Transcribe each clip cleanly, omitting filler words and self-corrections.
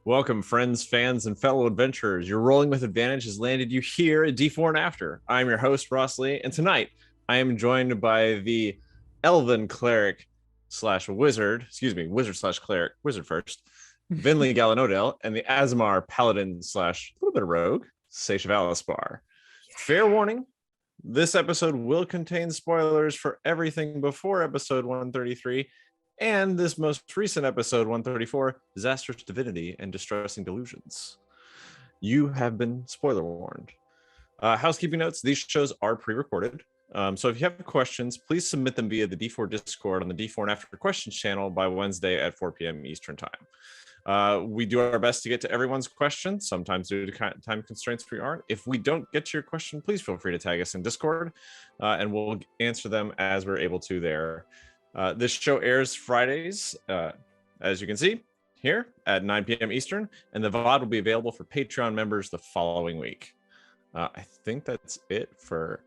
Welcome, friends, fans, and fellow adventurers. Your Rolling with Advantage has landed you here at D4&After. I'm your host, Ross Lee, and tonight I am joined by the Elven Cleric slash Wizard, Wizard slash Cleric, Wizard first, Venlee Galanodel, and the Azamar Paladin slash a little bit of Rogue, Saesha Valaspar. Fair warning, this episode will contain spoilers for everything before episode 133, and this most recent episode 134, Disastrous Divinity and Distressing Delusions. You have been spoiler warned. Housekeeping notes, these shows are pre-recorded. So if you have questions, please submit them via the D4 Discord on the D4&After questions channel by Wednesday at 4 p.m. Eastern time. We do our best to get to everyone's questions. Sometimes due to time constraints, we aren't. If we don't get to your question, please feel free to tag us in Discord, and we'll answer them as we're able to there. This show airs Fridays, as you can see, here at 9 p.m. Eastern, and the VOD will be available for Patreon members the following week. I think that's it for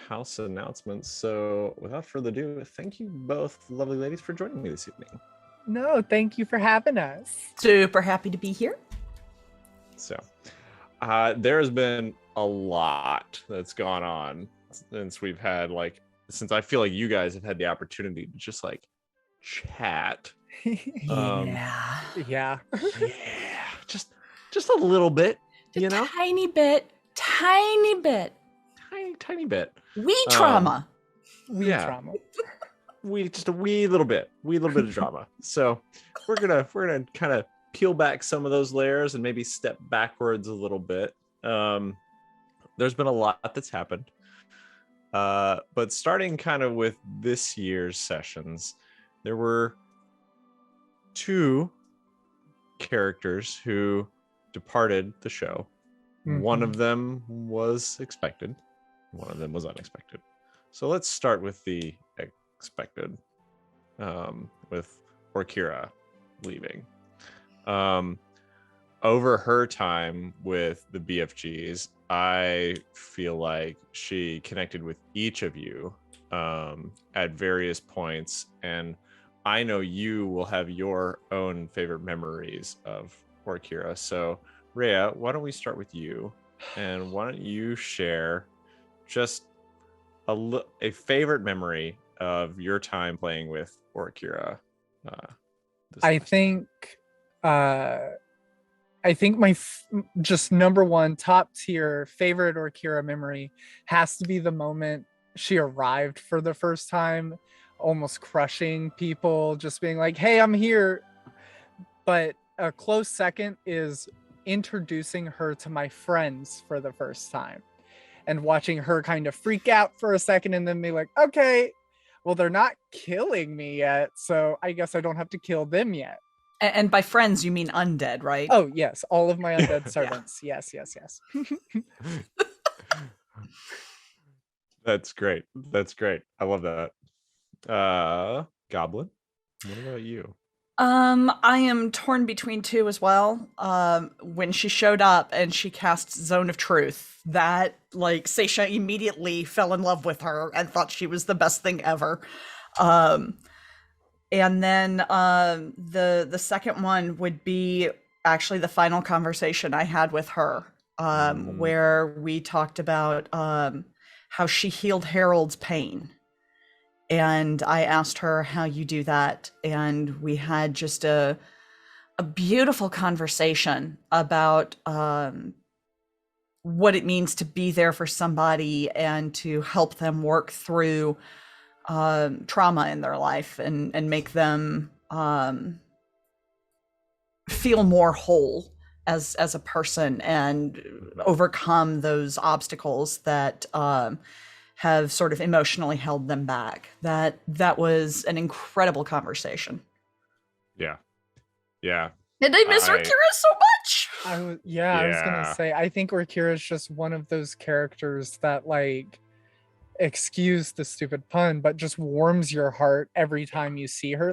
house announcements. So without further ado, thank you both, lovely ladies, for joining me this evening. No, thank you for having us. Super happy to be here. So there has been a lot that's gone on since we've had since I feel like you guys have had the opportunity to just chat. Yeah. Yeah. Just a little bit, Tiny bit. tiny bit. Wee trauma. Trauma. Just a wee little bit of drama. So we're gonna kind of peel back some of those layers and maybe step backwards a little bit. There's been a lot that's happened. But starting kind of with this year's sessions, there were two characters who departed the show. Mm-hmm. One of them was expected, one of them was unexpected. So let's start with the expected, with Orkira leaving. Over her time with the BFGs, I feel like she connected with each of you at various points, and I know you will have your own favorite memories of Orkira. So Raya, why don't we start with you, and why don't you share just a favorite memory of your time playing with Orkira? I think my just number one top tier favorite Orkira memory has to be the moment she arrived for the first time, almost crushing people, just being like, hey, I'm here. But a close second is introducing her to my friends for the first time and watching her kind of freak out for a second and then be like, okay, well, they're not killing me yet, so I guess I don't have to kill them yet. And by friends, you mean undead, right? Oh, yes. All of my undead servants. Yeah. Yes. That's great. I love that. Goblin, what about you? I am torn between two as well. When she showed up and she cast Zone of Truth, that Saesha immediately fell in love with her and thought she was the best thing ever. And then the second one would be actually the final conversation I had with her, where we talked about how she healed Harold's pain. And I asked her how you do that. And we had just a beautiful conversation about what it means to be there for somebody and to help them work through trauma in their life and make them feel more whole as a person and overcome those obstacles that have sort of emotionally held them back. That was an incredible conversation. Yeah. And I miss Orkira so much. I was gonna say, I think Orkira is just one of those characters that excuse the stupid pun, but just warms your heart every time you see her.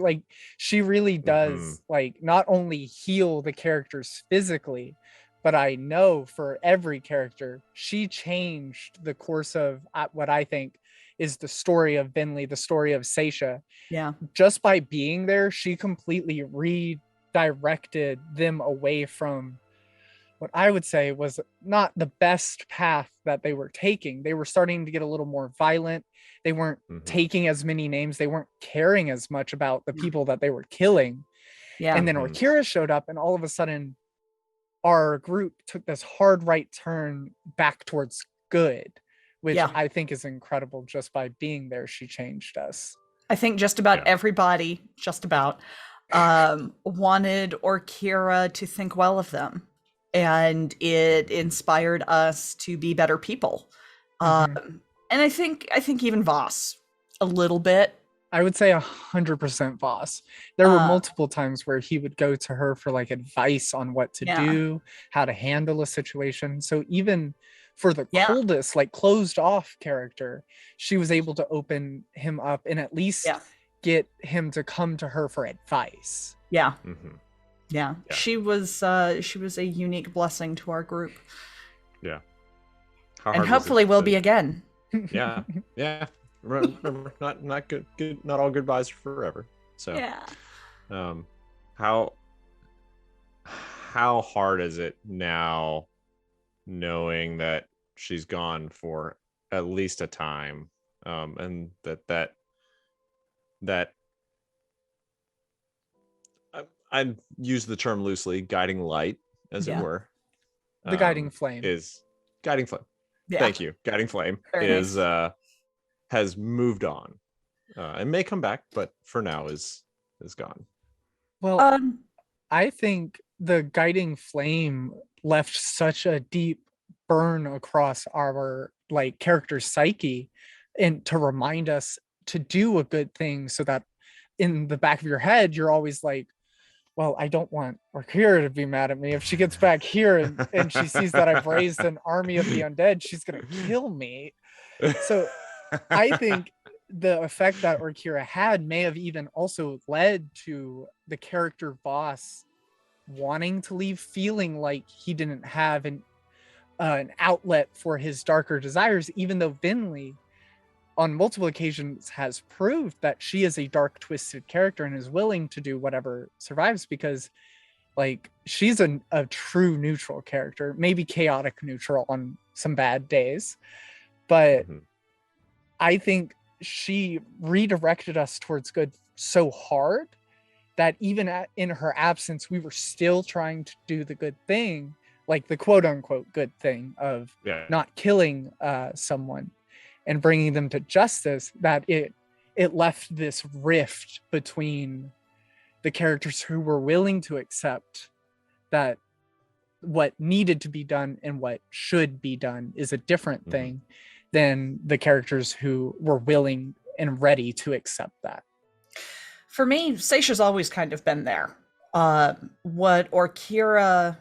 She really does not only heal the characters physically, but I know for every character, she changed the course of what I think is the story of Venlee, the story of Saesha. Yeah. Just by being there, she completely directed them away from what I would say was not the best path that they were taking. They were starting to get a little more violent. They weren't taking as many names. They weren't caring as much about the people that they were killing. Yeah. And then Orkira showed up, and all of a sudden, our group took this hard right turn back towards good, which I think is incredible. Just by being there, she changed us. I think just about everybody, wanted Orkira to think well of them. And it inspired us to be better people. And I think even Voss a little bit. I would say 100% Voss. There were multiple times where he would go to her for like advice on what to do, how to handle a situation. So even for the coldest, like closed off character, she was able to open him up and at least get him to come to her for advice. Yeah. She was a unique blessing to our group. Yeah. And hopefully we'll be again. Yeah. Remember, not good, not all goodbyes forever. So how hard is it now knowing that she's gone for at least a time, and that I use the term loosely, guiding light, as it were. The guiding flame is guiding flame. Thank you. Guiding flame is has moved on. It may come back, but for now is gone. Well, I think the guiding flame left such a deep burn across our like character psyche, and to remind us to do a good thing, so that in the back of your head you're always like, well, I don't want Orkira to be mad at me. If she gets back here and she sees that I've raised an army of the undead, she's gonna kill me. So I think the effect that Orkira had may have even also led to the character Voss wanting to leave, feeling like he didn't have an outlet for his darker desires, even though Venlee on multiple occasions has proved that she is a dark, twisted character and is willing to do whatever survives, because like she's a true neutral character, maybe chaotic neutral on some bad days, but I think she redirected us towards good so hard that even in her absence, we were still trying to do the good thing, like the quote unquote good thing of not killing someone and bringing them to justice, that it left this rift between the characters who were willing to accept that what needed to be done and what should be done is a different thing than the characters who were willing and ready to accept that. For me, Saesha's always kind of been there. What Orkira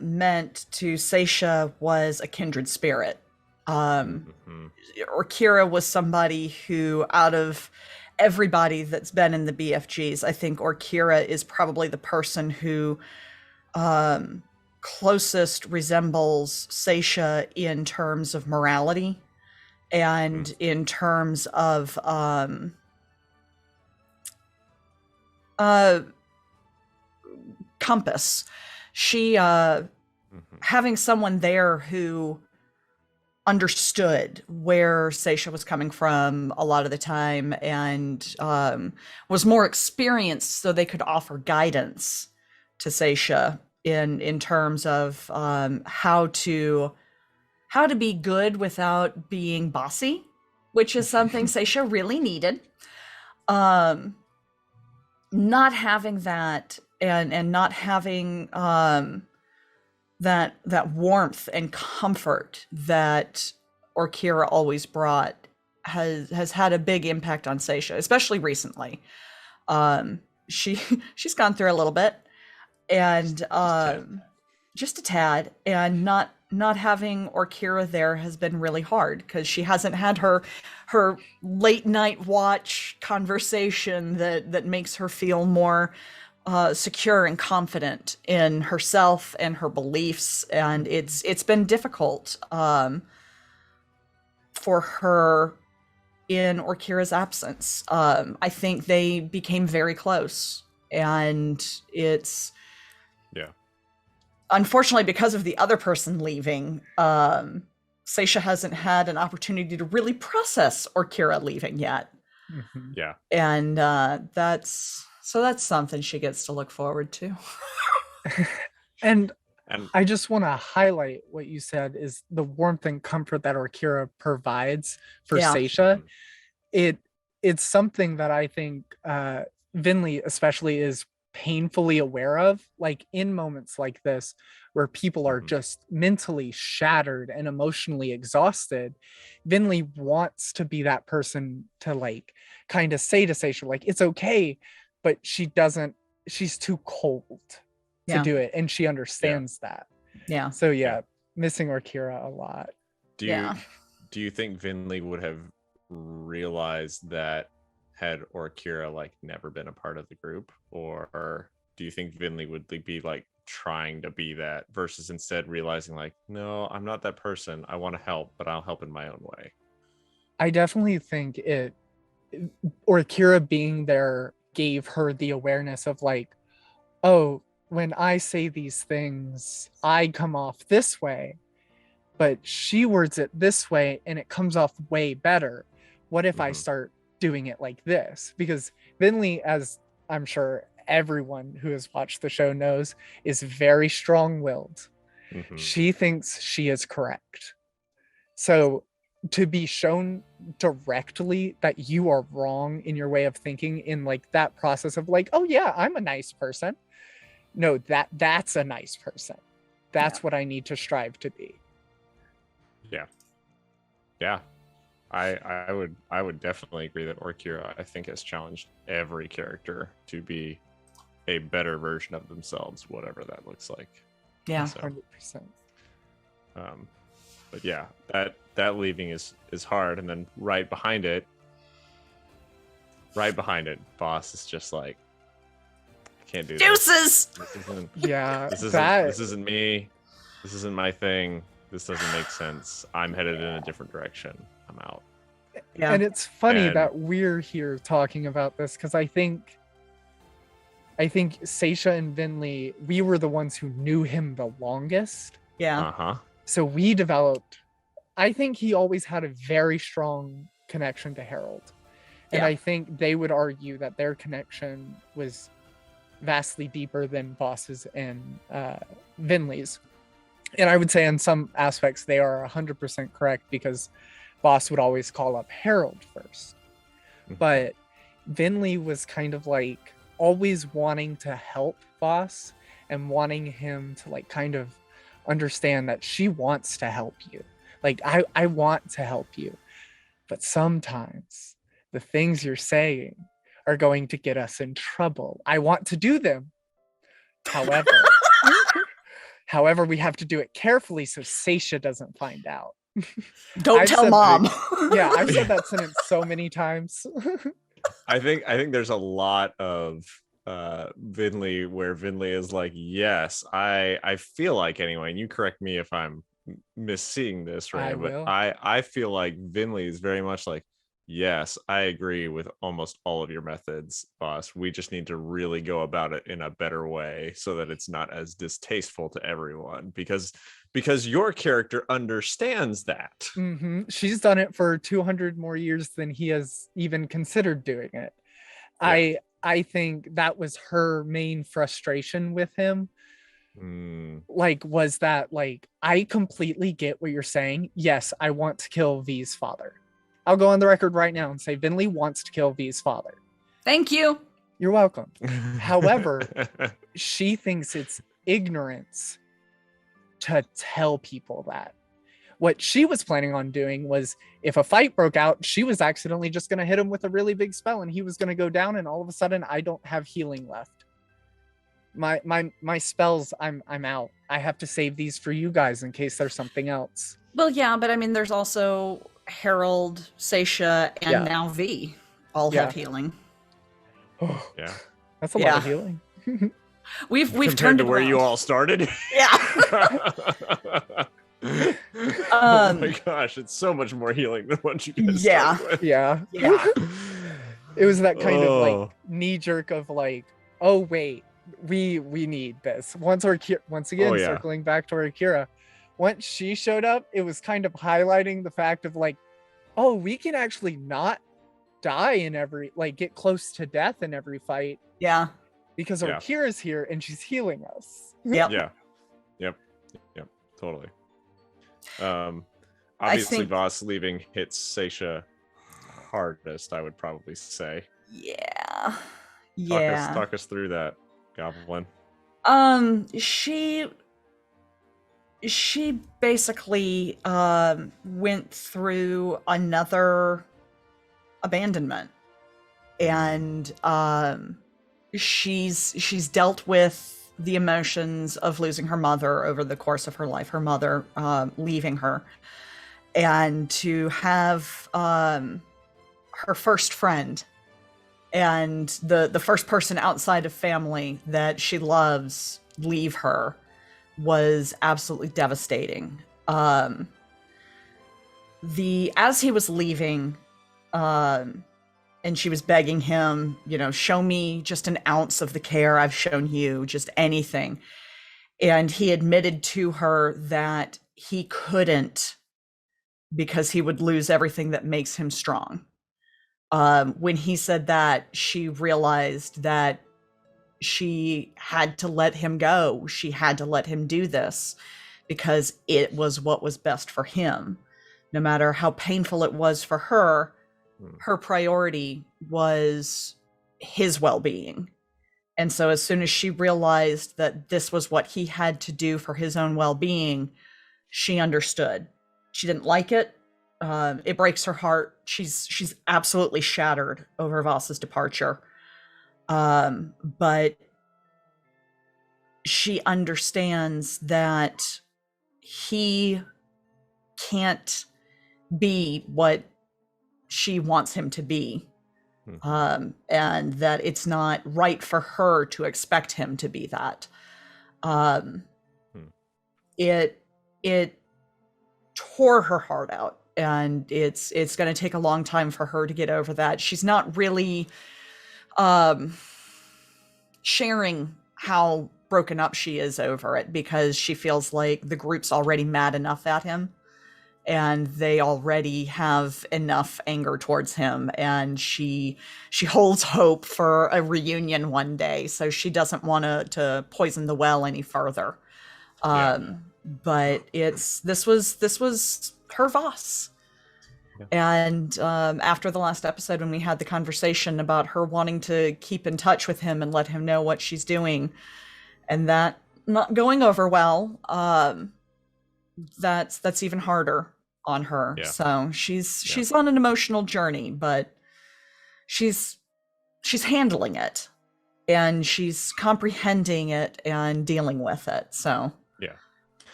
meant to Saesha was a kindred spirit. Orkira was somebody who, out of everybody that's been in the BFGs, I think Orkira is probably the person who closest resembles Saesha in terms of morality and in terms of compass. She having someone there who understood where Saesha was coming from a lot of the time and was more experienced, so they could offer guidance to Saesha in terms of how to be good without being bossy, which is something Saesha really needed. Not having that and not having that warmth and comfort that Orkira always brought has had a big impact on Saesha, especially recently. She's gone through a little bit, and just a tad, and not having Orkira there has been really hard, because she hasn't had her late night watch conversation that makes her feel more secure and confident in herself and her beliefs, and it's been difficult for her in Orkira's absence. I think they became very close And it's Yeah. unfortunately because of the other person leaving, Saesha hasn't had an opportunity to really process Orkira leaving yet. Mhm. Yeah. And that's something she gets to look forward to. And And I just want to highlight what you said is the warmth and comfort that Orkira provides for Yeah. Saesha. It's something that I think Venlee especially is painfully aware of, like in moments like this where people are just mentally shattered and emotionally exhausted. Venlee wants to be that person to like kind of say to Saesha, like, it's okay, but she doesn't, she's too cold to Yeah. do it, and she understands that. Yeah. So yeah, missing Orkira a lot. Do you think Venlee would have realized that had Orkira like never been a part of the group, or do you think Venlee would be like trying to be that versus instead realizing like, no, I'm not that person, I want to help, but I'll help in my own way? I definitely think Orkira being there gave her the awareness of like, oh, when I say these things, I come off this way, but she words it this way and it comes off way better. What if I start doing it like this? Because Venlee, as I'm sure everyone who has watched the show knows, is very strong-willed. She thinks she is correct. So to be shown directly that you are wrong in your way of thinking, in like that process of like, oh yeah, I'm a nice person. No, that's a nice person. That's what I need to strive to be. Yeah. I would definitely agree that Orkira, I think, has challenged every character to be a better version of themselves, whatever that looks like. Yeah. So, 100%. But yeah, that leaving is hard, and then right behind it, boss is just like, I can't do Deuces! this. This isn't me. This isn't my thing. This doesn't make sense. I'm headed in a different direction. I'm out. Yeah. And it's funny that we're here talking about this, because I think Saesha and Venlee, we were the ones who knew him the longest. Yeah. So we developed, I think he always had a very strong connection to Harold. And I think they would argue that their connection was vastly deeper than Boss's and Venlee's. And I would say in some aspects they are 100% correct, because Boss would always call up Harold first. But Venlee was kind of like always wanting to help Boss and wanting him to like kind of understand that she wants to help you. Like, I want to help you. But sometimes the things you're saying are going to get us in trouble. I want to do them. However, we have to do it carefully so Saesha doesn't find out. Don't tell mom. I've said that sentence so many times. I think there's a lot of Venlee where Venlee is like, yes, I feel like, anyway, and you correct me if I'm misseeing this, right? But I feel like Venlee is very much like, yes, I agree with almost all of your methods, boss. We just need to really go about it in a better way so that it's not as distasteful to everyone, because your character understands that. She's done it for 200 more years than he has even considered doing it. I think that was her main frustration with him. Like, was that like, I completely get what you're saying. Yes, I want to kill V's father. I'll go on the record right now and say Venlee wants to kill V's father. Thank you. You're welcome. However, she thinks it's ignorance to tell people that. What she was planning on doing was, if a fight broke out, she was accidentally just going to hit him with a really big spell and he was going to go down, and all of a sudden I don't have healing left. My spells, I'm out. I have to save these for you guys in case there's something else. Well, yeah, but I mean, there's also Harold, Saesha, and now V all have healing. Yeah, that's a lot of healing. We've compared turned to where you all started. Oh my gosh, it's so much more healing than what you guys started with. Yeah. It was that kind of like knee jerk of like, oh wait, we need this. Once again, Oh, yeah. circling back to Akira, once she showed up, it was kind of highlighting the fact of like, oh, we can actually not die in every, like, get close to death in every fight Yeah. because Yeah. Akira's here and she's healing us. Yep. Yeah. Yep. Totally. Obviously, think- Voss leaving hits Saesha hardest, I would probably say. Yeah. Talk us through that, Goblin. She basically went through another abandonment, and she's dealt with the emotions of losing her mother over the course of her life, her mother leaving her, and to have her first friend and the first person outside of family that she loves leave her was absolutely devastating. As he was leaving, and she was begging him, show me just an ounce of the care I've shown you, just anything. And he admitted to her that he couldn't, because he would lose everything that makes him strong. When he said that, she realized that she had to let him go. She had to let him do this because it was what was best for him. No matter how painful it was for her, her priority was his well-being. And so as soon as she realized that this was what he had to do for his own well-being, she understood. She didn't like it. It breaks her heart. She's absolutely shattered over Voss's departure. But she understands that he can't be what she wants him to be. And that it's not right for her to expect him to be that. It tore her heart out, and it's going to take a long time for her to get over that. She's not really sharing how broken up she is over it, because she feels like the group's already mad enough at him, and they already have enough anger towards him, and she holds hope for a reunion one day, so she doesn't want to poison the well any further. But this was her Voss. Yeah. And after the last episode, when we had the conversation about her wanting to keep in touch with him and let him know what she's doing, and that not going over well, that's even harder on her. Yeah. So she's on an emotional journey, but she's handling it, and she's comprehending it and dealing with it. So yeah.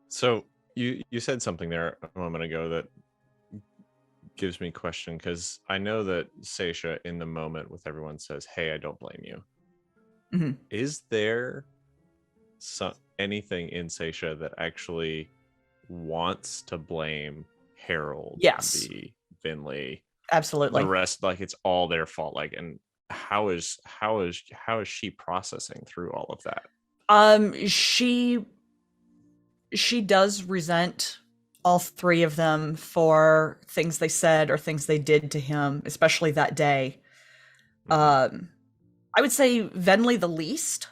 So you said something there a moment ago that gives me a question, because I know that Saesha in the moment with everyone says, "Hey, I don't blame you." Mm-hmm. Is there anything in Saesha that actually wants to blame Harold? Yes. Venlee? Absolutely. The rest, like, it's all their fault. Like, and how is she processing through all of that? She does resent all three of them for things they said or things they did to him, especially that day. I would say Venlee the least,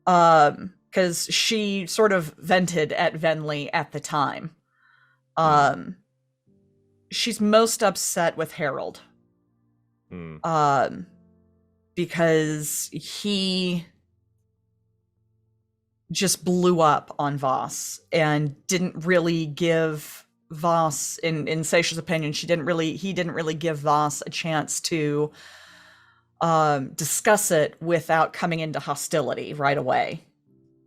because she sort of vented at Venlee at the time. She's most upset with Harold, because he just blew up on Voss and didn't really give Voss, in Saesha's opinion, he didn't really give Voss a chance to discuss it without coming into hostility right away.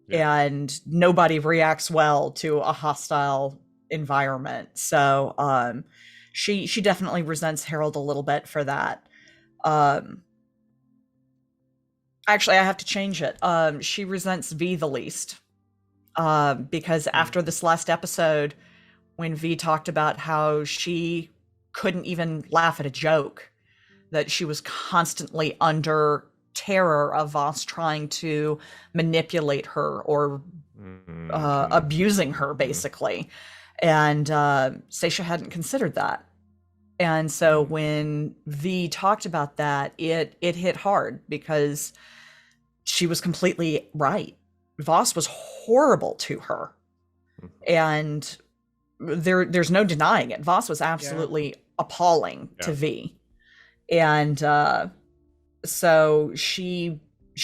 Yeah. And nobody reacts well to a hostile environment. So she definitely resents Harold a little bit for that. Actually, I have to change it. She resents V the least, because after this last episode, when V talked about how she couldn't even laugh at a joke, that she was constantly under terror of Voss trying to manipulate her or abusing her, basically. And Saesha hadn't considered that. And so when V talked about that, it hit hard because she was completely right. Voss was horrible to her. And there's no denying it. Voss was absolutely appalling to V. And so she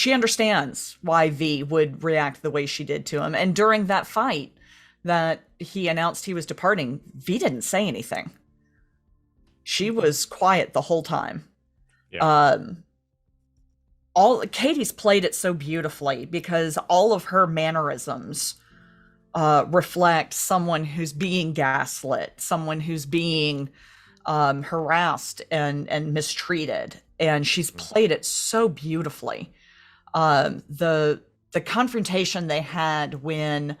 understands why V would react the way she did to him. And during that fight that he announced he was departing, V didn't say anything. She was quiet the whole time. Katie's played it so beautifully because all of her mannerisms reflect someone who's being gaslit, someone who's being harassed and mistreated, and she's played it so beautifully. The confrontation they had when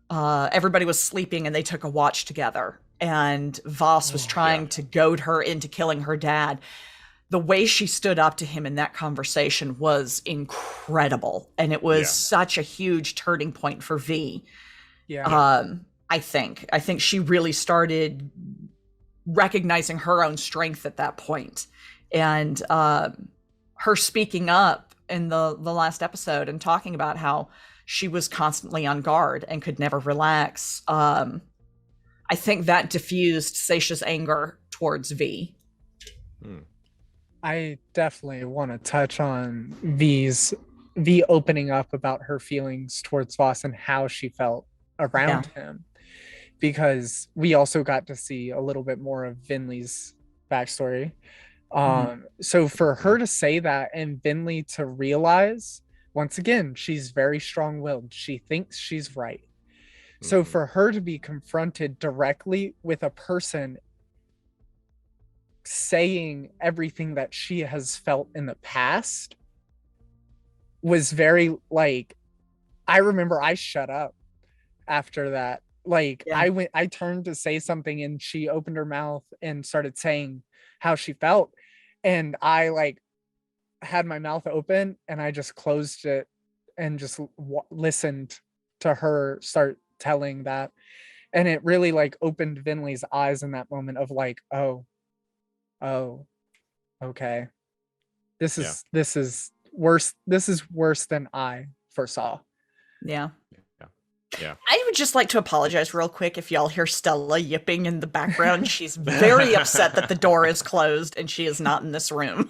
everybody was sleeping and they took a watch together, and Voss was trying to goad her into killing her dad. The way she stood up to him in that conversation was incredible, and it was such a huge turning point for V. I think she really started recognizing her own strength at that point. And her speaking up in the last episode and talking about how she was constantly on guard and could never relax. I think that diffused Saesha's anger towards V. I definitely want to touch on V opening up about her feelings towards Voss and how she felt around him, because we also got to see a little bit more of Venlee's backstory. So for her to say that and Venlee to realize, once again, she's very strong-willed. She thinks she's right. So for her to be confronted directly with a person saying everything that she has felt in the past was very, like, I remember I shut up after that. Like, I turned to say something and she opened her mouth and started saying how she felt, and I like had my mouth open and I just closed it and just listened to her start telling that. And it really like opened Venlee's eyes in that moment of like, oh, okay, this is worse. This is worse than I foresaw. Yeah. I would just like to apologize real quick if y'all hear Stella yipping in the background. She's very upset that the door is closed and she is not in this room.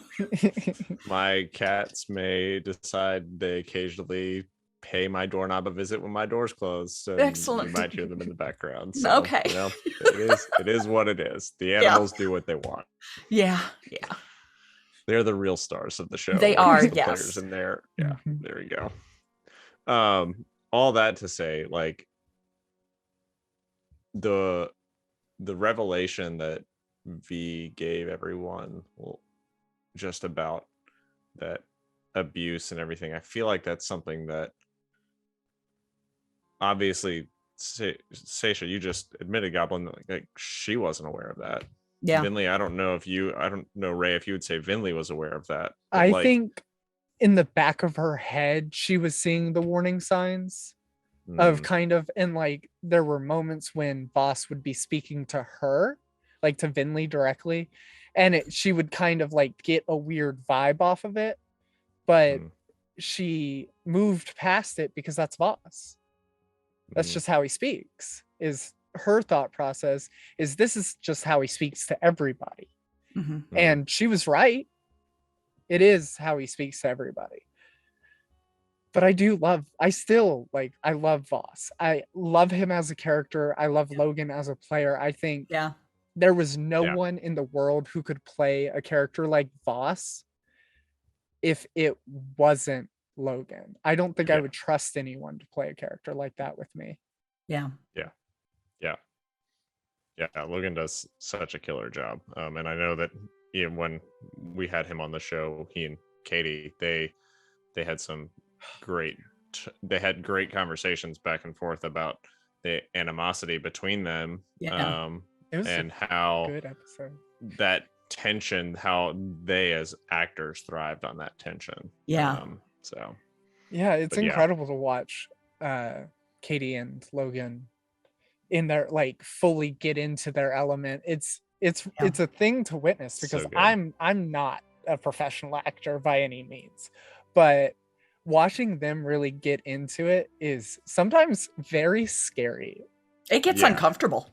My cats may decide they occasionally pay my doorknob a visit when my door's closed. So excellent. You might hear them in the background. So, okay. You know, it is what it is. The animals do what they want. Yeah. They're the real stars of the show. They are, the players in there. Yeah, there we go. All that to say, like, the revelation that V gave everyone just about that abuse and everything, I feel like that's something that obviously Saesha, you just admitted, Goblin, like she wasn't aware of that. Venlee, I don't know, Ray, if you would say Venlee was aware of that. I think in the back of her head she was seeing the warning signs of kind of, and like there were moments when Voss would be speaking to her, like to Venlee directly, and she would kind of like get a weird vibe off of it, but she moved past it because that's Voss. That's just how he speaks. Is her thought process is this is just how he speaks to everybody. And she was right. It is how he speaks to everybody. But I love Voss. I love him as a character. I love Logan as a player. I think there was no one in the world who could play a character like Voss if it wasn't Logan. I don't think I would trust anyone to play a character like that with me. Yeah, Logan does such a killer job. And I know that when we had him on the show, he and Katie, they had some great conversations back and forth about the animosity between them. It was and how good episode. that tension, how they as actors thrived on that tension. Yeah. So Yeah, it's But yeah. incredible to watch Katie and Logan in their like fully get into their element. It's a thing to witness because So good. I'm not a professional actor by any means, but watching them really get into it is sometimes very scary. It gets Yeah. uncomfortable.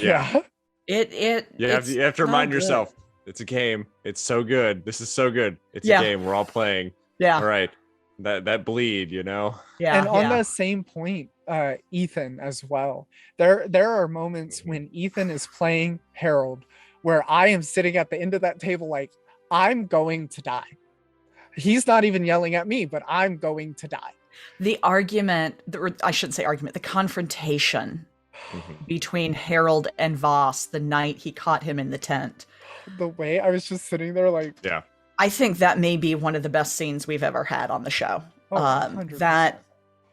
Yeah. You have to remind yourself, it's a game. It's so good. This is so good. It's a game. We're all playing. Yeah. All right. That bleed, you know? Yeah. And on the same point, Ethan as well. There are moments when Ethan is playing Harold where I am sitting at the end of that table like, I'm going to die. He's not even yelling at me, but I'm going to die. The argument, I shouldn't say argument, the confrontation between Harold and Voss the night he caught him in the tent. The way I was just sitting there like... Yeah. I think that may be one of the best scenes we've ever had on the show. Oh, that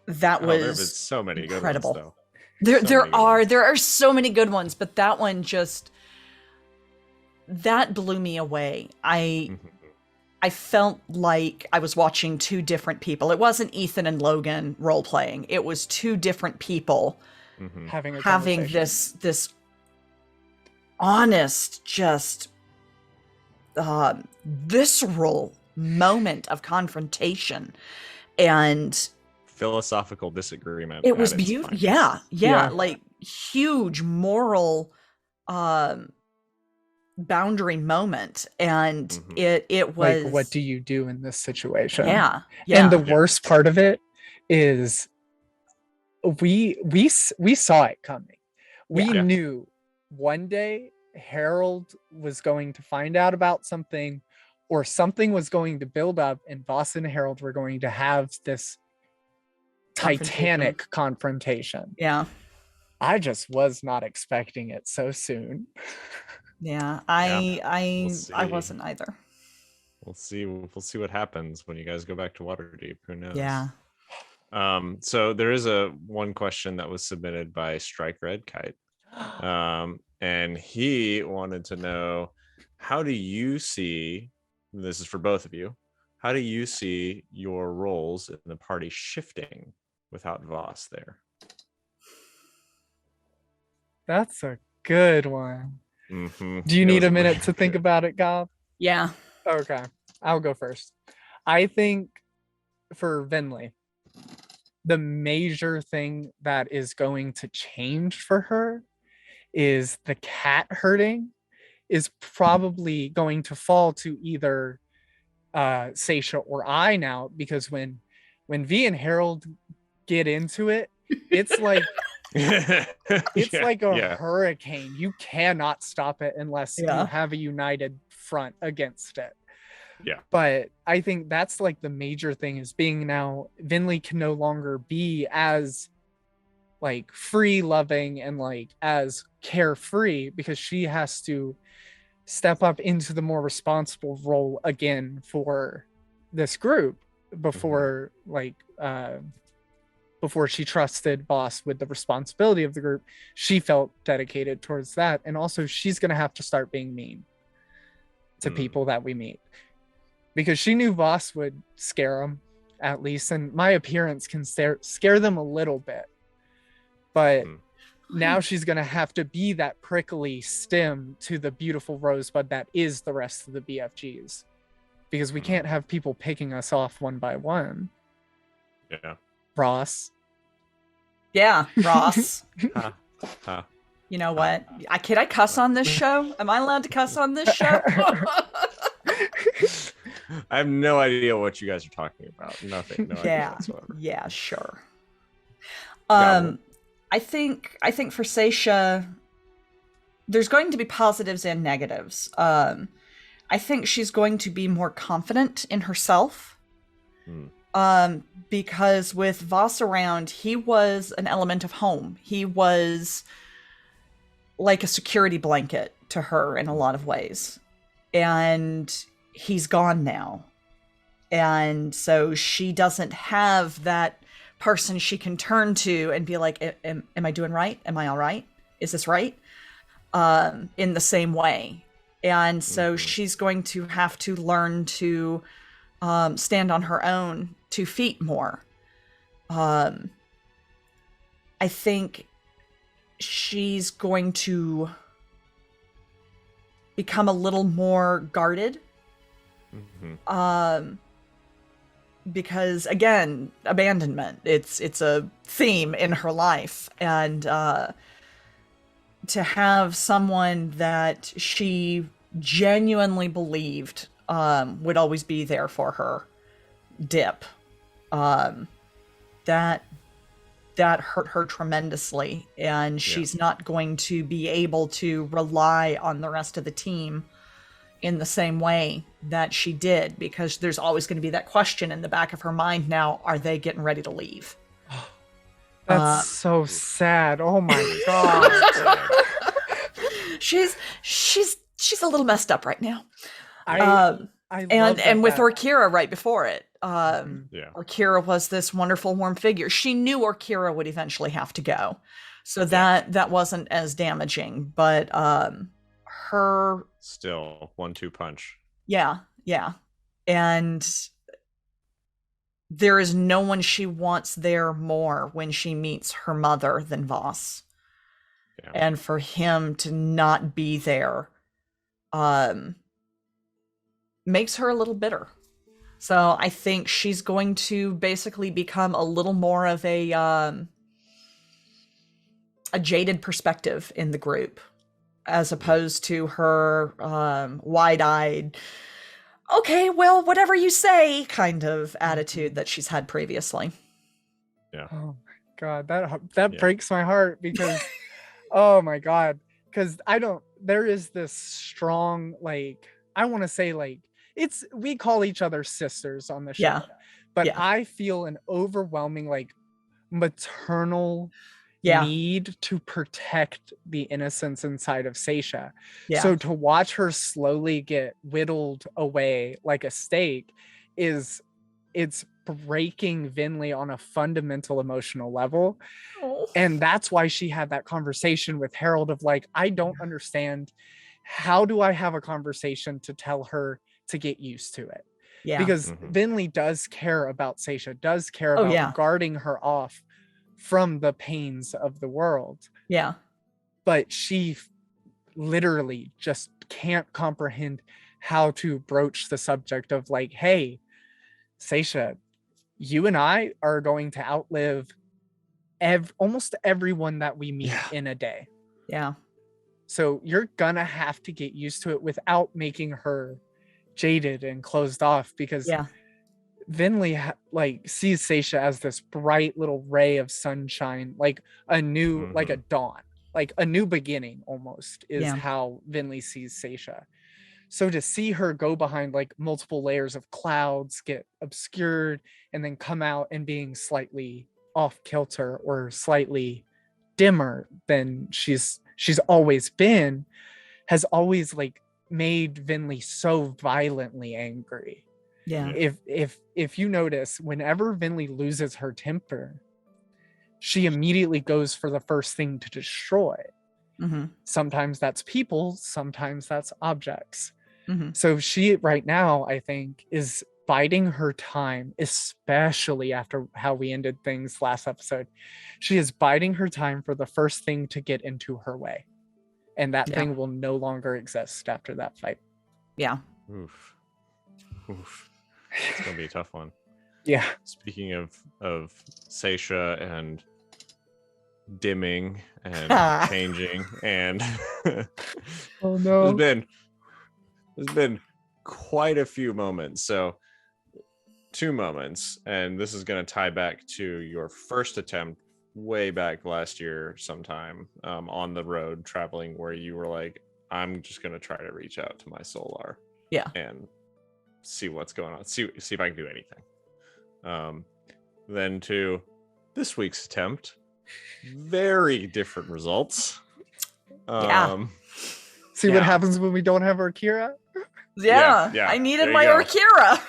was there's so many incredible. Good ones, though. There are so many good ones, but that one just that blew me away. I felt like I was watching two different people. It wasn't Ethan and Logan role playing. It was two different people having this honest, just visceral moment of confrontation and philosophical disagreement. It was beautiful. Yeah, like huge moral boundary moment, and it was like, what do you do in this situation? Yeah. And the worst part of it is we saw it coming. We knew one day Harold was going to find out about something, or something was going to build up, and Voss and Harold were going to have this titanic confrontation. Yeah. I just was not expecting it so soon. Yeah, I wasn't either. We'll see what happens when you guys go back to Waterdeep. Who knows? Yeah. So there is one question that was submitted by Strike Red Kite. And he wanted to know, how do you see, this is for both of you, how do you see your roles in the party shifting without Voss there? That's a good one. Do you need a minute to think about it, Gob? Yeah. Okay, I'll go first. I think for Venlee, the major thing that is going to change for her is the cat herding is probably going to fall to either Saesha or I now, because when V and Harold get into it, it's like like a hurricane. You cannot stop it unless you have a united front against it. Yeah. But I think that's like the major thing, is being now Venlee can no longer be as like free loving and like as carefree, because she has to step up into the more responsible role again for this group. Before before she trusted Voss with the responsibility of the group, she felt dedicated towards that. And also she's going to have to start being mean to people that we meet, because she knew Voss would scare them, at least. And my appearance can scare them a little bit. But now she's going to have to be that prickly stem to the beautiful rosebud that is the rest of the BFGs. Because we can't have people picking us off one by one. Yeah. Ross. Yeah, Ross. You know what? I cuss on this show? Am I allowed to cuss on this show? I have no idea what you guys are talking about. Nothing. No idea whatsoever. Yeah, sure. I think for Saesha, there's going to be positives and negatives. I think she's going to be more confident in herself. Because with Voss around, he was an element of home. He was like a security blanket to her in a lot of ways. And he's gone now. And so she doesn't have that person she can turn to and be like, am I doing right? Am I all right? Is this right? In the same way. And so she's going to have to learn to stand on her own 2 feet more. I think she's going to become a little more guarded. Because again, abandonment, it's a theme in her life. And to have someone that she genuinely believed would always be there for her dip, that hurt her tremendously, and she's not going to be able to rely on the rest of the team in the same way that she did, because there's always going to be that question in the back of her mind now, are they getting ready to leave? That's so sad. Oh my god. She's a little messed up right now. And with Orkira right before it. Orkira was this wonderful warm figure. She knew Orkira would eventually have to go. So that wasn't as damaging, but her still 1-2 punch. Yeah. And there is no one she wants there more when she meets her mother than Voss. Yeah. And for him to not be there makes her a little bitter. So I think she's going to basically become a little more of a jaded perspective in the group, as opposed to her wide-eyed, okay, well, whatever you say kind of attitude that she's had previously. Yeah. Oh my god, that breaks my heart, because oh my god, because there is this strong, like, I want to say, like, we call each other sisters on the show, but I feel an overwhelming, like, maternal need to protect the innocence inside of Saesha. So to watch her slowly get whittled away like a steak it's breaking Venlee on a fundamental emotional level. And that's why she had that conversation with Harold of like, I don't understand, how do I have a conversation to tell her to get used to it? Because Venlee does care about Saesha, does care about guarding her off from the pains of the world. But she literally just can't comprehend how to broach the subject of like, hey, Saesha, you and I are going to outlive almost everyone that we meet in a day. So you're gonna have to get used to it without making her jaded and closed off, because Venlee like sees Saesha as this bright little ray of sunshine, like a new, like a dawn, like a new beginning almost is how Venlee sees Saesha. So to see her go behind like multiple layers of clouds, get obscured, and then come out and being slightly off kilter or slightly dimmer than she's always been, has always like made Venlee so violently angry. If you notice, whenever Venlee loses her temper, she immediately goes for the first thing to destroy. Sometimes that's people, sometimes that's objects. So she right now, I think, is biding her time, especially after how we ended things last episode. She is biding her time for the first thing to get into her way, and that thing will no longer exist after that fight. Oof. It's gonna be a tough one. Speaking of Saesha and dimming and changing, and oh no, there's been quite a few moments. So 2 moments, and this is going to tie back to your first attempt way back last year sometime, on the road traveling, where you were like, I'm just going to try to reach out to my solar and see what's going on, see if I can do anything. Then to this week's attempt, very different results. See what happens when we don't have Orkira? I needed my Orkira.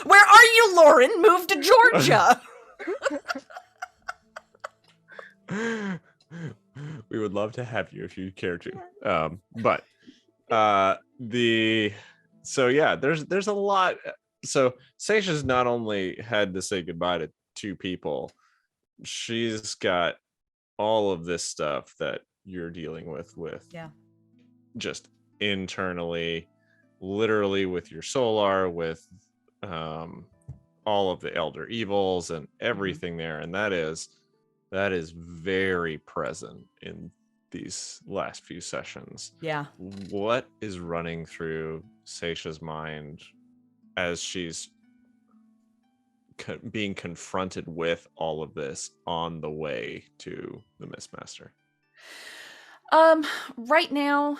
Where are you, Lauren? Move to Georgia. We would love to have you if you care to. But There's a lot. So Saesha's not only had to say goodbye to two people, she's got all of this stuff that you're dealing with just internally, literally with your solar, with all of the elder evils and everything there, and that is very present in these last few sessions. Yeah. What is running through Saesha's mind as she's being confronted with all of this on the way to the Mistmaster? Right now,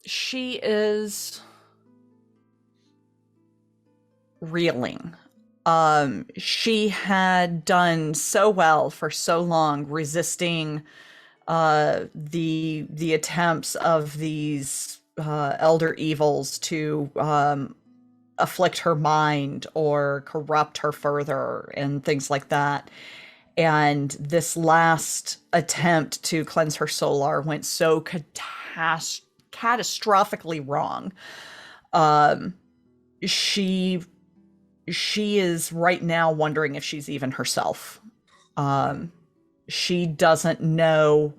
she is reeling. She had done so well for so long, resisting the attempts of these elder evils to afflict her mind or corrupt her further and things like that. And this last attempt to cleanse her solar went so catastrophically wrong. She is right now wondering if she's even herself. She doesn't know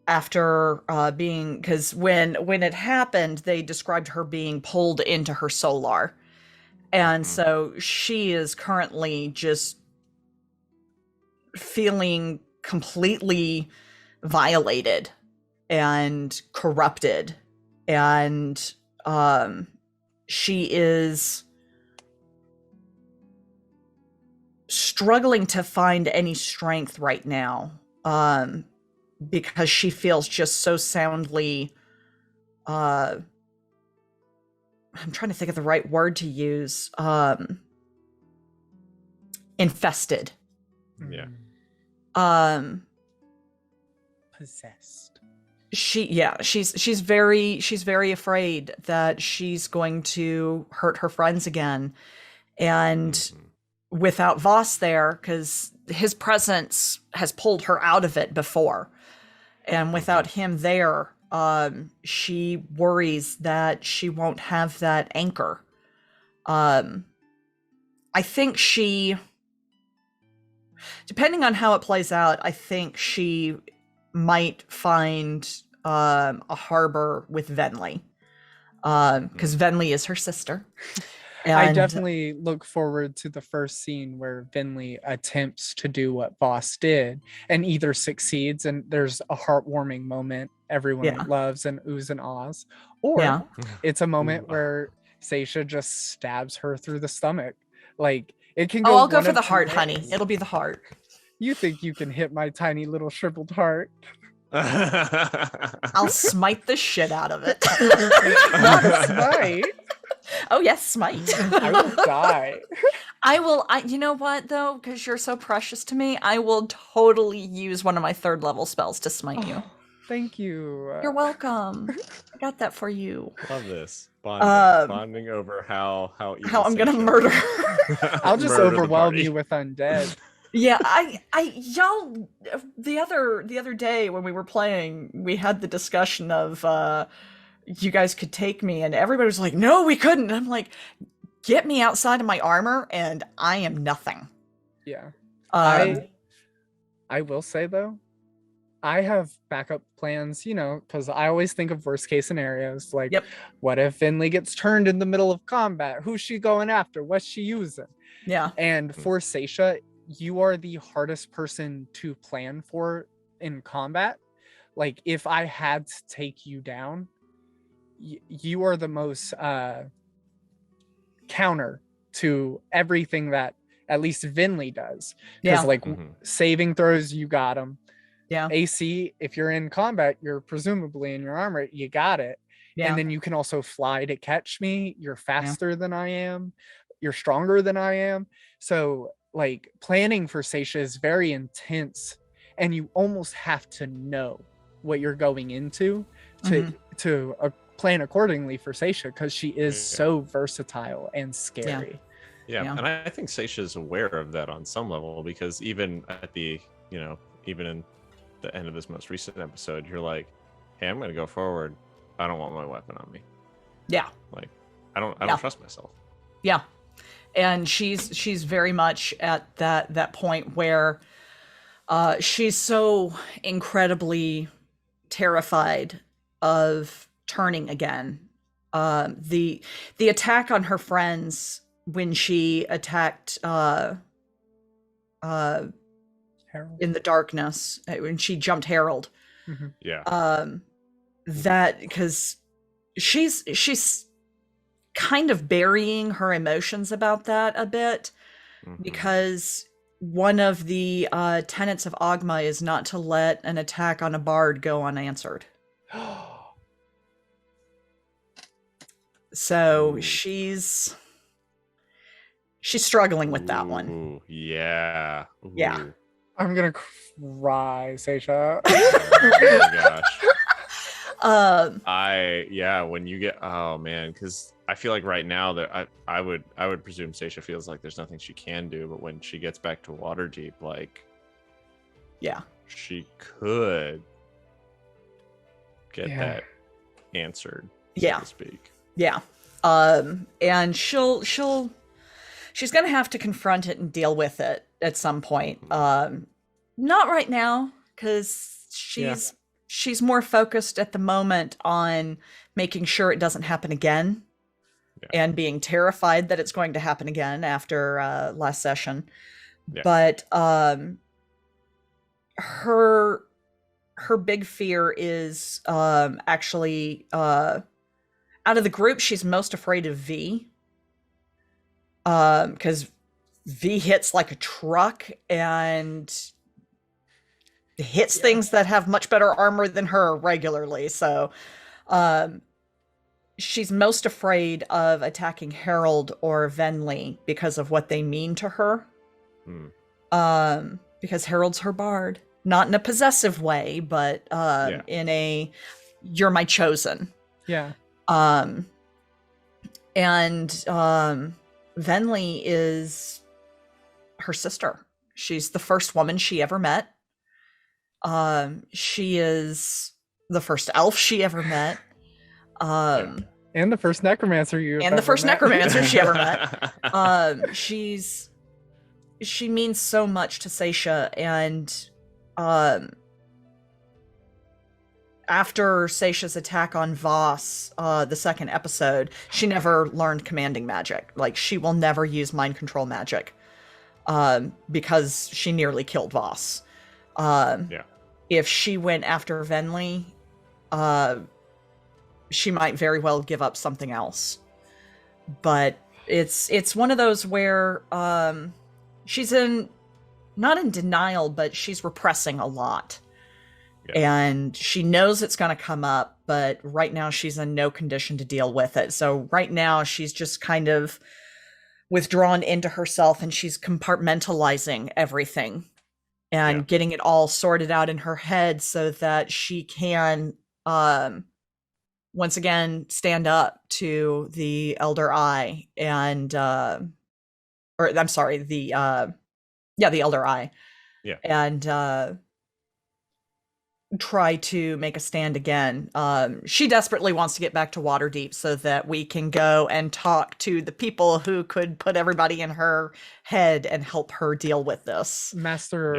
after being, because when it happened, they described her being pulled into her solar. And so she is currently just feeling completely violated and corrupted. And she is struggling to find any strength right now, because she feels just so soundly, I'm trying to think of the right word to use, infested. Yeah. Possessed. She's very afraid that she's going to hurt her friends again. And without Voss there, because his presence has pulled her out of it before, and without him there, she worries that she won't have that anchor. I think she, depending on how it plays out, I think she might find a harbor with Venlee, because Venlee is her sister. And I definitely look forward to the first scene where Venlee attempts to do what Voss did and either succeeds and there's a heartwarming moment everyone loves and oohs and ahs, or it's a moment where Saesha just stabs her through the stomach. Like, it can go. I'll go for the heart, honey. It'll be the heart. You think you can hit my tiny little shriveled heart? I'll smite the shit out of it. Not smite. Oh yes, smite. I will die. You know what though, because you're so precious to me, I will totally use one of my 3rd level spells to smite you. Thank you. You're welcome. I got that for you. Love this. Bonding over how I'm gonna murder. I'll just overwhelm you with undead. Yeah, y'all, the other day when we were playing, we had the discussion of you guys could take me, and everybody was like, no, we couldn't. I'm like, get me outside of my armor and I am nothing. Yeah. I will say though, I have backup plans, because I always think of worst case scenarios. Like, what if Venlee gets turned in the middle of combat? Who's she going after? What's she using? Yeah. And for Saesha, you are the hardest person to plan for in combat. Like, if I had to take you down, you are the most counter to everything that at least Venlee does. Because saving throws, you got them. Yeah. AC, if you're in combat, you're presumably in your armor, you got it. Yeah. And then you can also fly to catch me. You're faster than I am. You're stronger than I am. So like, planning for Saesha is very intense, and you almost have to know what you're going into to plan accordingly for Saesha, because she is so versatile and scary. Yeah. And I think Saesha is aware of that on some level, because even at the, even in the end of this most recent episode, you're like, hey, I'm gonna go forward. I don't want my weapon on me. Yeah. Like, I don't Yeah. trust myself. Yeah. And she's very much at that point where she's so incredibly terrified of turning again. The attack on her friends when she attacked Harold. in the darkness, when she jumped Harold. Mm-hmm. Yeah. That because she's kind of burying her emotions about that a bit, because one of the tenets of Ogma is not to let an attack on a bard go unanswered. So Ooh. she's struggling with that one. Ooh, yeah. Ooh. Yeah. I'm gonna cry, Saesha. Oh my gosh. Um, When you get, oh man, because I feel like right now that I would presume Saesha feels like there's nothing she can do, but when she gets back to Waterdeep, like, yeah, she could get Yeah. that answered, Yeah. so to speak. yeah. And she's gonna have to confront it and deal with it at some point. Not right now, because she's more focused at the moment on making sure it doesn't happen again, and being terrified that it's going to happen again after last session. Yeah. But her big fear is actually out of the group, she's most afraid of V. Because V hits like a truck and hits things that have much better armor than her regularly. So she's most afraid of attacking Harold or Venlee because of what they mean to her. Because Harold's her bard. Not in a possessive way, but in a you're my chosen. Yeah. And Venlee is her sister. She's the first woman she ever met. She is the first elf she ever met. And the first necromancer she ever met. She means so much to Saesha, and after Saesha's attack on Voss, the second episode, she never learned commanding magic. Like, she will never use mind control magic, because she nearly killed Voss. If she went after Venlee, she might very well give up something else. But it's one of those where she's not in denial, but she's repressing a lot. And she knows it's going to come up, but right now she's in no condition to deal with it. So right now she's just kind of withdrawn into herself, and she's compartmentalizing everything and getting it all sorted out in her head so that she can once again stand up to the Elder Eye and or I'm sorry, the Elder Eye. Yeah. And try to make a stand again. She desperately wants to get back to Waterdeep so that we can go and talk to the people who could put everybody in her head and help her deal with this. Master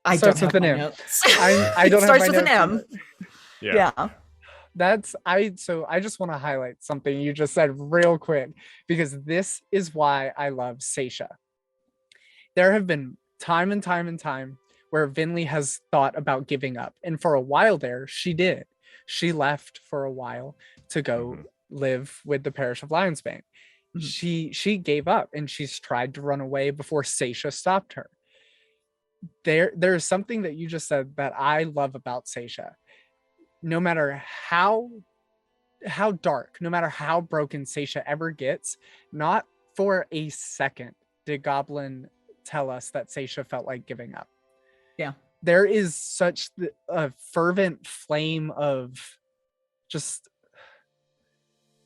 I starts don't with have an my M. notes. I don't It have starts my with an notes M. either. Yeah. So I just want to highlight something you just said real quick, because this is why I love Saesha. There have been time and time where Venlee has thought about giving up, and for a while there she did. She left for a while to go live with the parish of Lionsbane. She gave up, and she's tried to run away before Saesha stopped her. There's something that you just said that I love about Saesha. No matter how dark, no matter how broken Saesha ever gets, not for a second did Goblin tell us that Saesha felt like giving up. Yeah. There is such a fervent flame of just,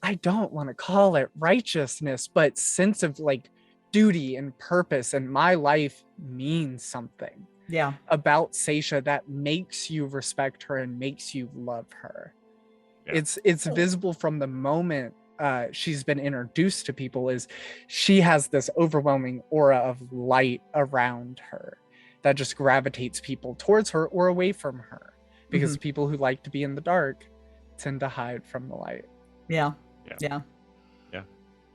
I don't want to call it righteousness, but sense of like duty and purpose, and my life means something. Yeah. about Saesha that makes you respect her and makes you love her. Yeah. It's visible from the moment she's been introduced to people. Is she has this overwhelming aura of light around her that just gravitates people towards her or away from her, because people who like to be in the dark tend to hide from the light. Yeah. Yeah. Yeah. Yeah.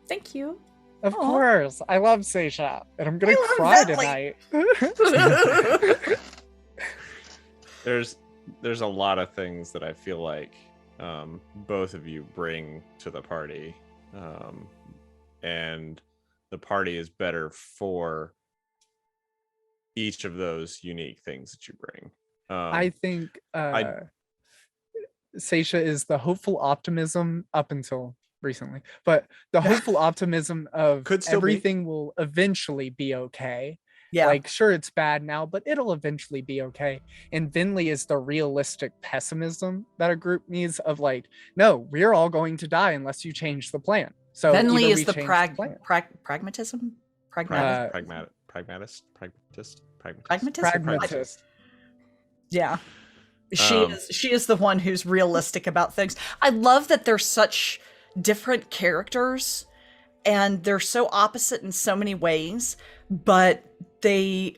Thank you. Of Aw. course, I love Saesha, and I'm gonna I love cry Venlee. tonight. There's a lot of things that I feel like both of you bring to the party, and the party is better for each of those unique things that you bring. I think Saesha is the hopeful optimism up until recently, but the hopeful optimism of Could still be. everything will eventually be okay. Yeah. Like, sure, it's bad now, but it'll eventually be okay. And Venlee is the realistic pessimism that a group needs, of like, no, we're all going to die unless you change the plan. So Venlee either is we the change pragmatism. Pragmatist. pragmatist. Yeah. She is the one who's realistic about things. I love that they're such different characters and they're so opposite in so many ways, but they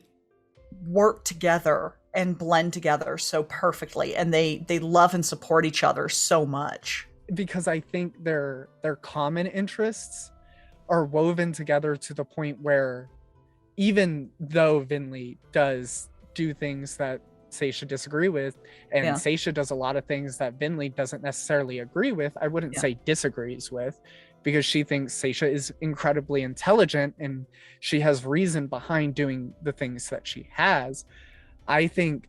work together and blend together so perfectly, and they love and support each other so much. Because I think their common interests are woven together to the point where, even though Venlee does do things that Saesha disagree with, and Saesha does a lot of things that Venlee doesn't necessarily agree with, I wouldn't say disagrees with, because she thinks Saesha is incredibly intelligent and she has reason behind doing the things that she has. I think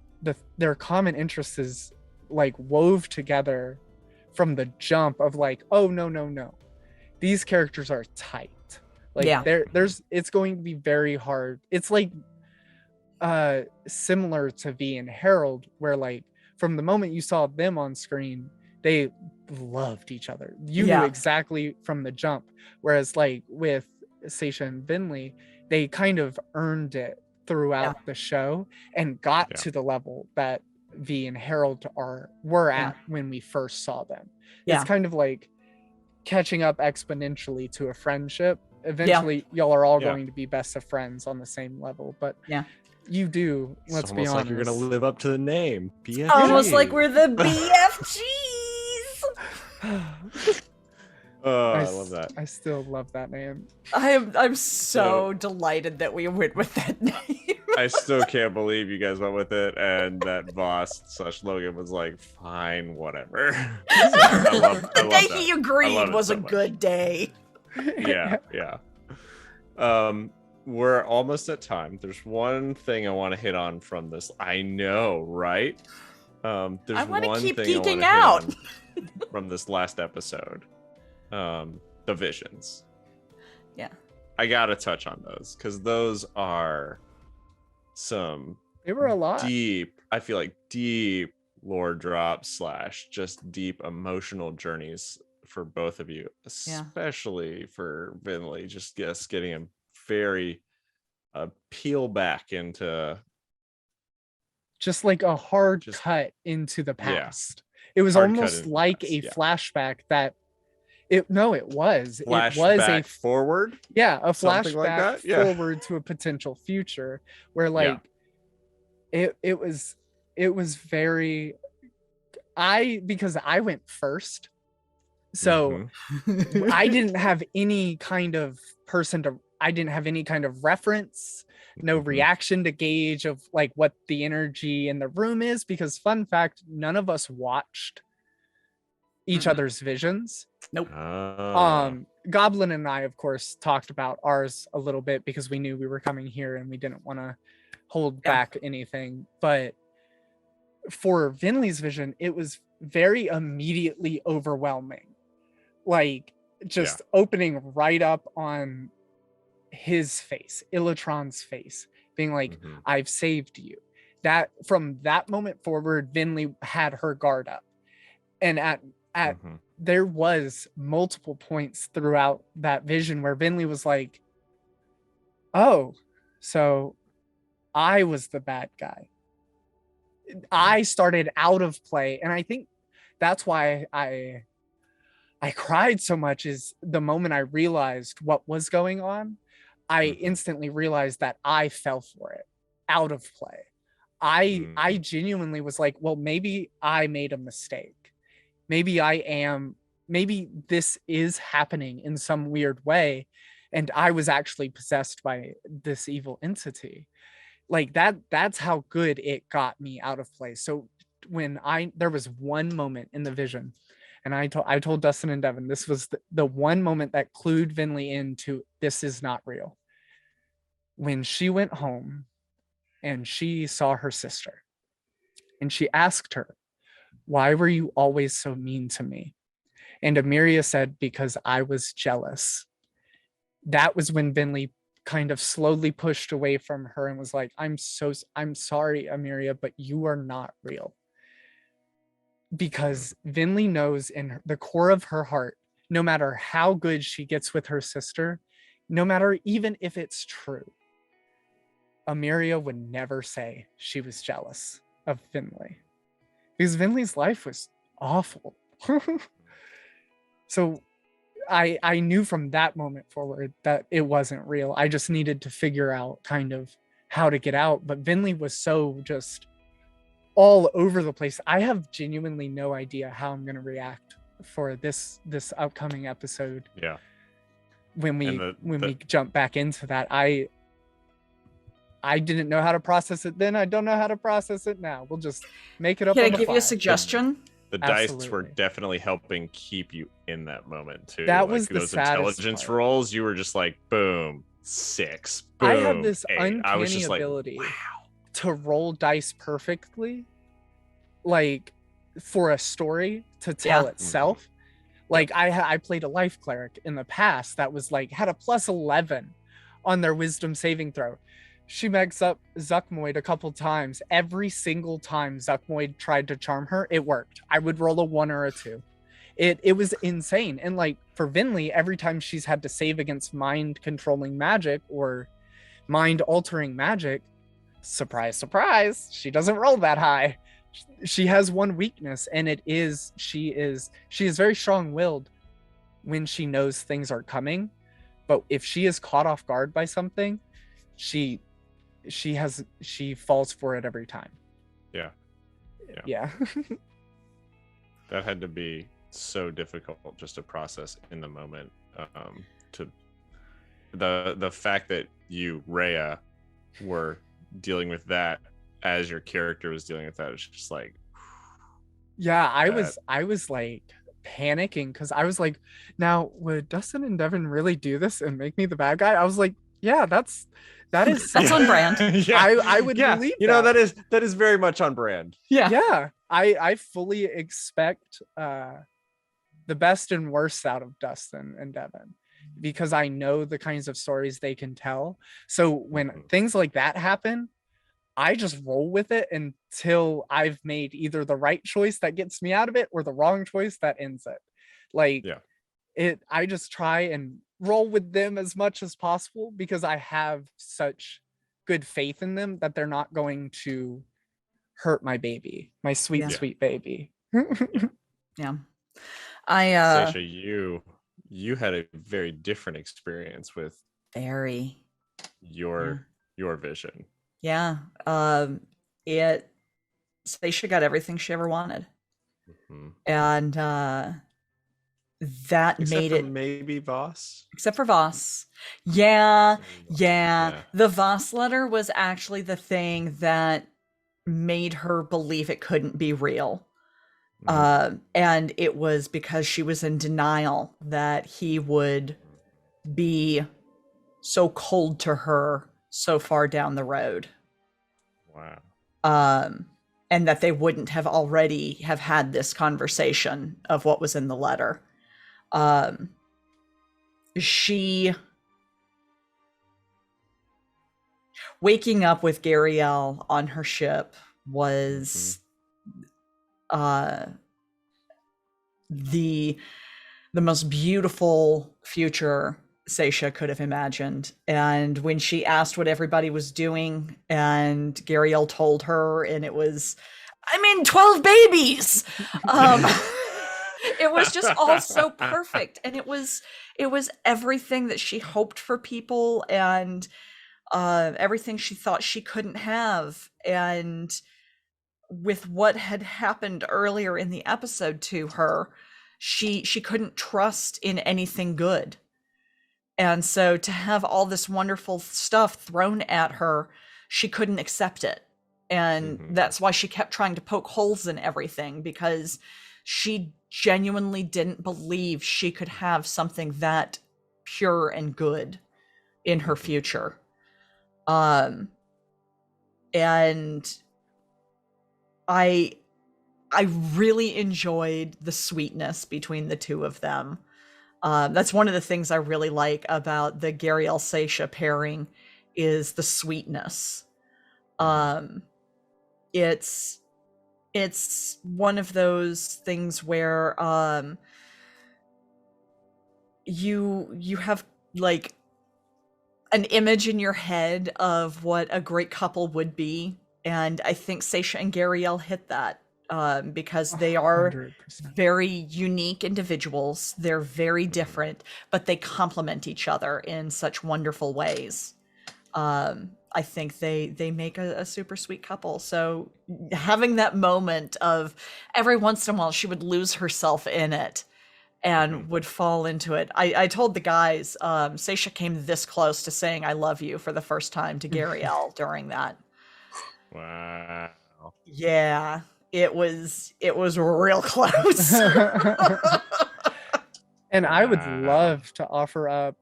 their common interest is like wove together from the jump of like, oh no, these characters are tight. Like it's going to be very hard. It's like similar to V and Harold, where like from the moment you saw them on screen, they loved each other. You knew exactly from the jump. Whereas like with Saesha and Venlee, they kind of earned it throughout the show and got to the level that V and Harold were at when we first saw them. It's kind of like catching up exponentially to a friendship. Eventually y'all are all going to be best of friends on the same level, but you do, let's be honest, like you're gonna live up to the name BFGs. Almost like we're the BFGs. I love that. I still love that name. I'm so delighted that we went with that name. I still can't believe you guys went with it, and that Voss/Logan was like, fine, whatever. The day he agreed was a good day. Yeah. We're almost at time. There's one thing I want to hit on from this. I know, right? There's I want to one keep thing geeking out from this last episode. The visions. Yeah. I gotta touch on those because those are they were a lot deep, I feel like deep lore drops / just deep emotional journeys for both of you, especially for Venlee, just getting a very peel back into just like a hard cut into the past. It was almost like a flashback that it was a forward. Yeah, a flashback like that? forward to a potential future where like it was very because I went first. So I didn't have any kind of reference, no reaction to gauge of like what the energy in the room is, because fun fact, none of us watched each other's visions. Nope. Goblin and I, of course, talked about ours a little bit because we knew we were coming here and we didn't want to hold back anything. But for Venlee's vision, it was very immediately overwhelming. Like just opening right up on his face, Illitron's face, being like, I've saved you. That from that moment forward, Venlee had her guard up. And at there was multiple points throughout that vision where Venlee was like, oh, so I was the bad guy. I started out of play, and I think that's why I cried so much. Is the moment I realized what was going on, I instantly realized that I fell for it out of play. I genuinely was like, well, maybe I made a mistake. Maybe maybe this is happening in some weird way, and I was actually possessed by this evil entity. Like that's how good it got me out of place. So when there was one moment in the vision, and I told Dustin and Devin, this was the one moment that clued Venlee into this is not real. When she went home and she saw her sister, and she asked her, why were you always so mean to me? And Amiria said, because I was jealous. That was when Venlee kind of slowly pushed away from her and was like, I'm sorry, Amiria, but you are not real. Because Venlee knows in the core of her heart, no matter how good she gets with her sister, no matter even if it's true, Amiria would never say she was jealous of Venlee. Because Venlee's life was awful. So I knew from that moment forward that it wasn't real. I just needed to figure out kind of how to get out. But Venlee was so just all over the place. I have genuinely no idea how I'm going to react for this upcoming episode. Yeah. When we jump back into that, I didn't know how to process it then. I don't know how to process it now. We'll just make it up. Can I on the give fly. you a suggestion? The dice were definitely helping keep you in that moment too. That was the those saddest intelligence part. rolls. You were just like, boom, 6. Boom, I have this 8. uncanny ability to roll dice perfectly, like for a story to tell itself. Like I played a life cleric in the past that was like had a +11 on their wisdom saving throw. She makes up Zuckmoid a couple times. Every single time Zuckmoid tried to charm her, it worked. I would roll a 1 or a 2. It was insane. And like for Venlee, every time she's had to save against mind controlling magic or mind altering magic, surprise, surprise, she doesn't roll that high. She has one weakness, and she is very strong-willed when she knows things are coming. But if she is caught off guard by something, she falls for it every time. Yeah. That had to be so difficult just to process in the moment. To the fact that you, Raya, were dealing with that as your character was dealing with that, it's just like, yeah, I was like panicking because I was like, now would Dustin and Devin really do this and make me the bad guy? I was like, yeah, that is that's on brand. I would believe that is very much on brand. Yeah. I fully expect the best and worst out of Dustin and Devin because I know the kinds of stories they can tell. So when things like that happen, I just roll with it until I've made either the right choice that gets me out of it or the wrong choice that ends it. Like I just try and roll with them as much as possible because I have such good faith in them that they're not going to hurt my baby, my sweet, sweet baby. Yeah. Saesha, you had a very different experience with your vision. Yeah. Saesha got everything she ever wanted. And that except made for it maybe Voss. Except for Voss. Yeah. The Voss letter was actually the thing that made her believe it couldn't be real. And it was because she was in denial that he would be so cold to her so far down the road. Wow. And that they wouldn't have already have had this conversation of what was in the letter. She waking up with Gariel on her ship was the most beautiful future Saesha could have imagined. And when she asked what everybody was doing, and Gariel told her, and it was, 12 babies. It was just all so perfect, and it was everything that she hoped for people, and everything she thought she couldn't have. And with what had happened earlier in the episode to her, she couldn't trust in anything good. And so to have all this wonderful stuff thrown at her, she couldn't accept it. And that's why she kept trying to poke holes in everything, because she genuinely didn't believe she could have something that pure and good in her future. And I really enjoyed the sweetness between the two of them. That's one of the things I really like about the Gariel Saesha pairing, is the sweetness. It's one of those things where you have like an image in your head of what a great couple would be, and I think Saesha and Gariel hit that. Because they are 100%. very unique individuals. They're very different, but they complement each other in such wonderful ways. I think they make a super sweet couple. So having that moment of every once in a while, she would lose herself in it and would fall into it. I told the guys, Saesha came this close to saying "I love you" for the first time to Gariel during that. Wow. Yeah. It was real close. And I would love to offer up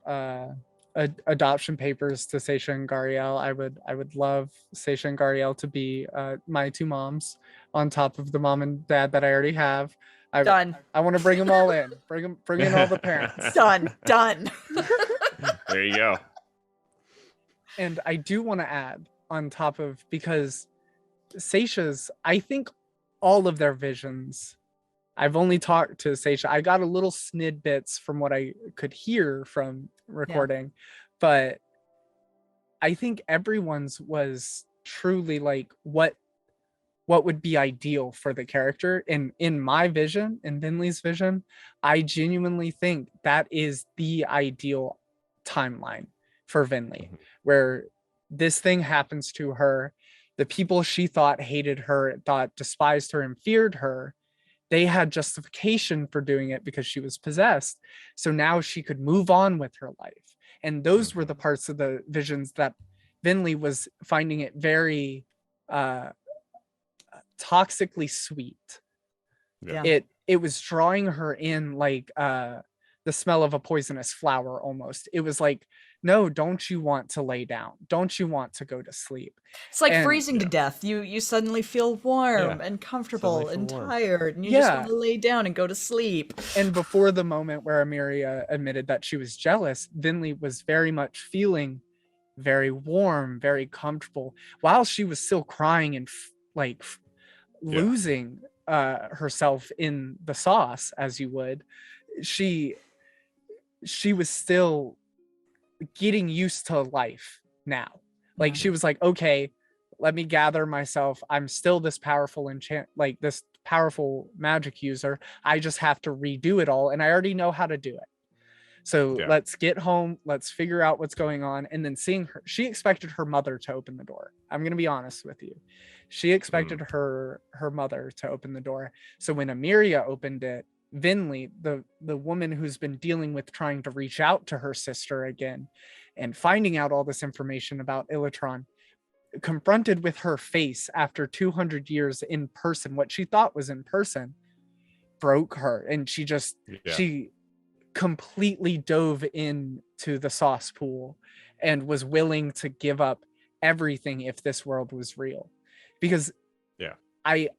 adoption papers to Saesha and Gariel. I would love Saesha and Gariel to be my two moms on top of the mom and dad that I already have. Done. I want to bring them all in. Bring in all the parents. Done. There you go. And I do want to add on top of, because Saesha's, I think all of their visions, I've only talked to Saesha. I got a little snidbits from what I could hear from recording, but I think everyone's was truly like what would be ideal for the character. In my vision, in Venlee's vision, I genuinely think that is the ideal timeline for Venlee, where this thing happens to her. The people she thought hated her, thought despised her and feared her, they had justification for doing it because she was possessed. So now she could move on with her life. And those were the parts of the visions that Venlee was finding it very toxically sweet. Yeah. It was drawing her in like the smell of a poisonous flower almost. It was like, no, don't you want to lay down? Don't you want to go to sleep? It's like freezing to death. You suddenly feel warm and comfortable and tired, and you just want to lay down and go to sleep. And before the moment where Amiria admitted that she was jealous, Venlee was very much feeling very warm, very comfortable, while she was still crying and losing herself in the sauce, as you would. She was still getting used to life now. Like she was like, okay, let me gather myself. I'm still this powerful this powerful magic user. I just have to redo it all, and I already know how to do it. So let's get home. Let's figure out what's going on. And then seeing her, she expected her mother to open the door. I'm going to be honest with you. She expected her mother to open the door. So when Amiria opened it, Venlee, the woman who's been dealing with trying to reach out to her sister again and finding out all this information about Illatron, confronted with her face after 200 years in person, what she thought was in person, broke her. And she completely dove into the sauce pool and was willing to give up everything if this world was real. Because I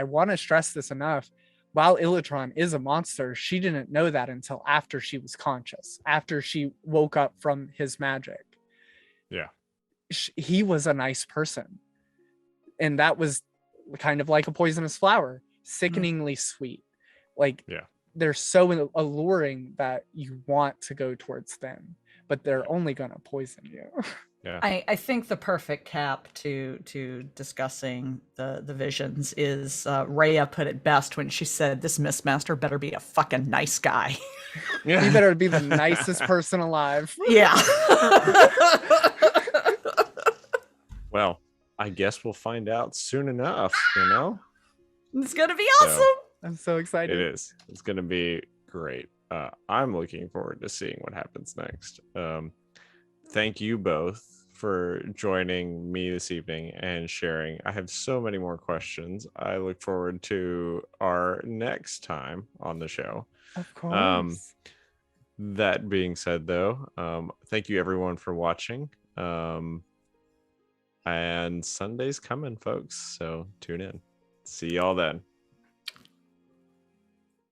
want to stress this enough. While Illatron is a monster, she didn't know that until after she was conscious, after she woke up from his magic. Yeah. He was a nice person. And that was kind of like a poisonous flower, sickeningly sweet. Like they're so alluring that you want to go towards them, but they're only gonna poison you. Yeah. I think the perfect cap to discussing the visions is Raya put it best when she said, "This Mistmaster better be a fucking nice guy." He better be the nicest person alive. Yeah. Well, I guess we'll find out soon enough, you know? It's gonna be So- awesome. I'm so excited. It is. It's going to be great. I'm looking forward to seeing what happens next. Thank you both for joining me this evening and sharing. I have so many more questions. I look forward to our next time on the show. Of course. That being said, though, thank you everyone for watching. And Sunday's coming, folks. So tune in. See y'all then.